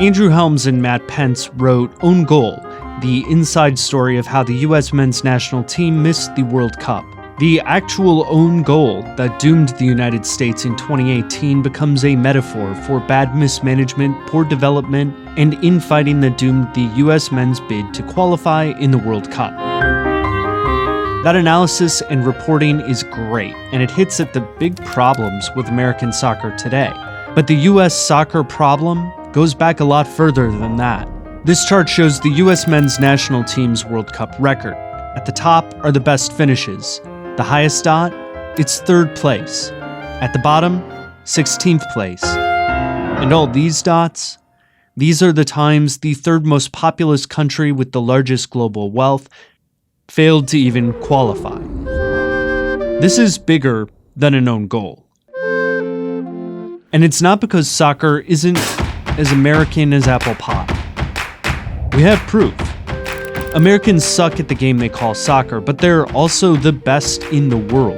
Andrew Helms and Matt Pence wrote Own Goal, the inside story of how the US men's national team missed the World Cup. The actual own goal that doomed the United States in 2018 becomes a metaphor for bad mismanagement, poor development, and infighting that doomed the US men's bid to qualify in the World Cup. That analysis and reporting is great, and it hits at the big problems with American soccer today. But the US soccer problem goes back a lot further than that. This chart shows the US men's national team's World Cup record. At the top are the best finishes. The highest dot, it's 3rd place. At the bottom, 16th place. And all these dots, these are the times the 3rd most populous country with the largest global wealth failed to even qualify. This is bigger than an own goal. And it's not because soccer isn't as American as apple pie. We have proof. Americans suck at the game they call soccer, but they're also the best in the world.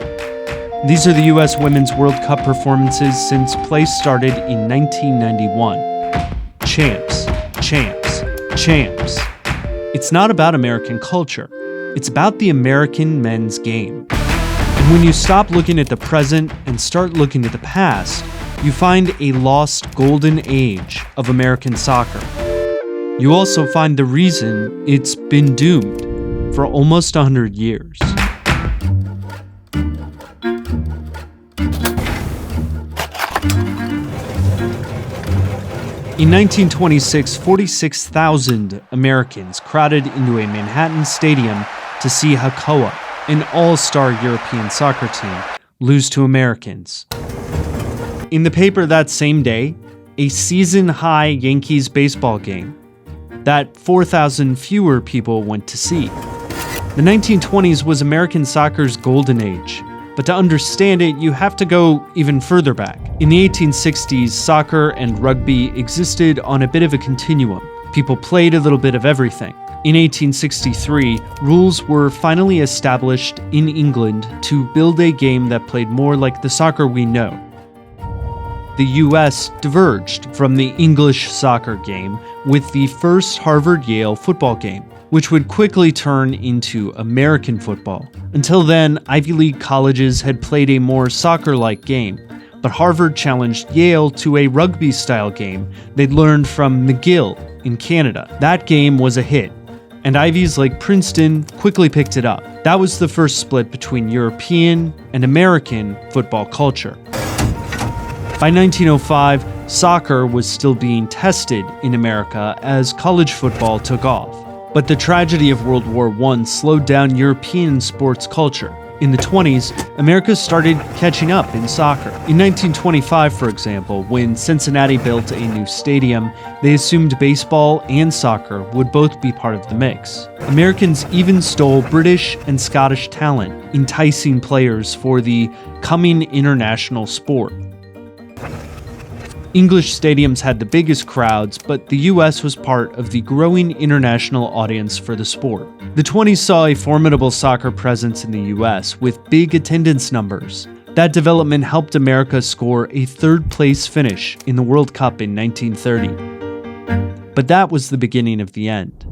These are the US Women's World Cup performances since play started in 1991. Champs, champs, champs. It's not about American culture. It's about the American men's game. And when you stop looking at the present and start looking at the past, you find a lost golden age of American soccer. You also find the reason it's been doomed for almost 100 years. In 1926, 46,000 Americans crowded into a Manhattan stadium to see Hakoah, an all-star European soccer team, lose to Americans. In the paper that same day, a season-high Yankees baseball game that 4,000 fewer people went to see. The 1920s was American soccer's golden age, but to understand it, you have to go even further back. In the 1860s, soccer and rugby existed on a bit of a continuum. People played a little bit of everything. In 1863, rules were finally established in England to build a game that played more like the soccer we know. The US diverged from the English soccer game with the first Harvard-Yale football game, which would quickly turn into American football. Until then, Ivy League colleges had played a more soccer-like game, but Harvard challenged Yale to a rugby-style game they'd learned from McGill in Canada. That game was a hit, and Ivies like Princeton quickly picked it up. That was the first split between European and American football culture. By 1905, soccer was still being tested in America as college football took off. But the tragedy of World War I slowed down European sports culture. In the 20s, America started catching up in soccer. In 1925, for example, when Cincinnati built a new stadium, they assumed baseball and soccer would both be part of the mix. Americans even stole British and Scottish talent, enticing players for the coming international sport. English stadiums had the biggest crowds, but the US was part of the growing international audience for the sport. The 20s saw a formidable soccer presence in the US, with big attendance numbers. That development helped America score a 3rd-place finish in the World Cup in 1930. But that was the beginning of the end.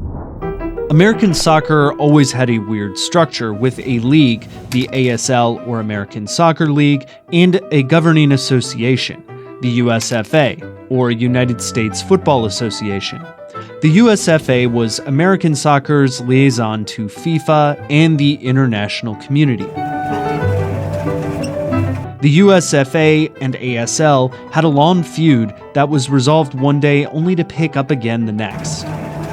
American soccer always had a weird structure, with a league, the ASL or American Soccer League, and a governing association, the USFA, or United States Football Association. The USFA was American soccer's liaison to FIFA and the international community. The USFA and ASL had a long feud that was resolved one day only to pick up again the next.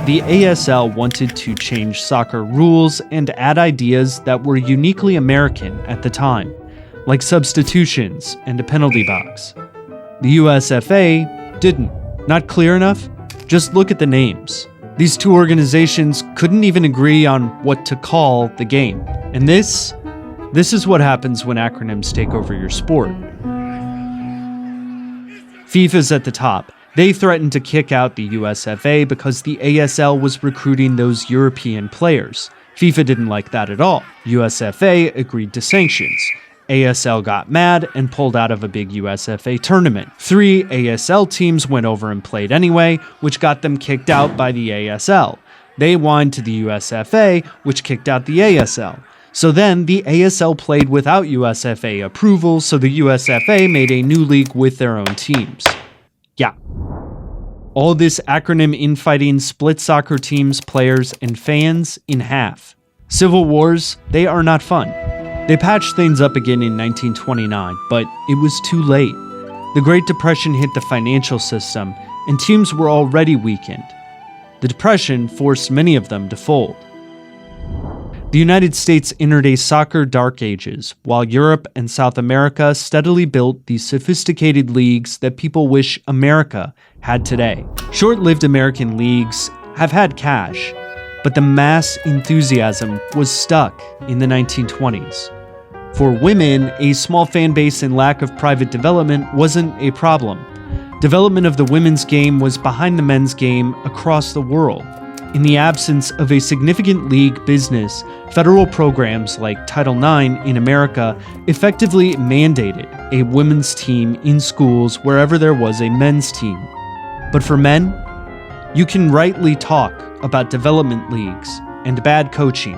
The ASL wanted to change soccer rules and add ideas that were uniquely American at the time, like substitutions and a penalty box. The USFA didn't. Not clear enough? Just look at the names. These two organizations couldn't even agree on what to call the game. And this is what happens when acronyms take over your sport. FIFA's at the top. They threatened to kick out the USFA because the ASL was recruiting those European players. FIFA didn't like that at all. USFA agreed to sanctions. ASL got mad and pulled out of a big USFA tournament. 3 ASL teams went over and played anyway, which got them kicked out by the ASL. They whined to the USFA, which kicked out the ASL. So then the ASL played without USFA approval, so the USFA made a new league with their own teams. Yeah. All this acronym infighting split soccer teams, players, and fans in half. Civil wars, they are not fun. They patched things up again in 1929, but it was too late. The Great Depression hit the financial system, and teams were already weakened. The Depression forced many of them to fold. The United States entered a soccer dark ages, while Europe and South America steadily built the sophisticated leagues that people wish America had today. Short-lived American leagues have had cash, but the mass enthusiasm was stuck in the 1920s. For women, a small fan base and lack of private development wasn't a problem. Development of the women's game was behind the men's game across the world. In the absence of a significant league business, federal programs like Title IX in America effectively mandated a women's team in schools wherever there was a men's team. But for men, you can rightly talk about development leagues and bad coaching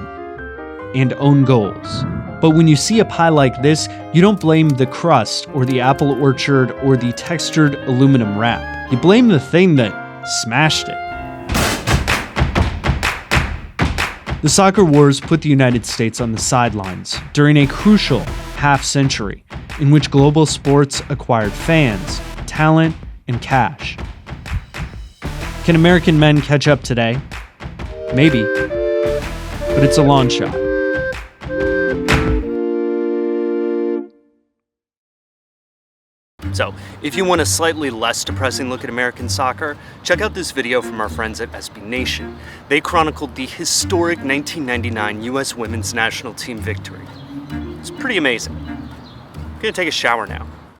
and own goals. But when you see a pie like this, you don't blame the crust or the apple orchard or the textured aluminum wrap. You blame the thing that smashed it. The soccer wars put the United States on the sidelines during a crucial half-century in which global sports acquired fans, talent, and cash. Can American men catch up today? Maybe, but it's a long shot. So, if you want a slightly less depressing look at American soccer, check out this video from our friends at SB Nation. They chronicled the historic 1999 U.S. women's national team victory. It's pretty amazing. I'm gonna take a shower now.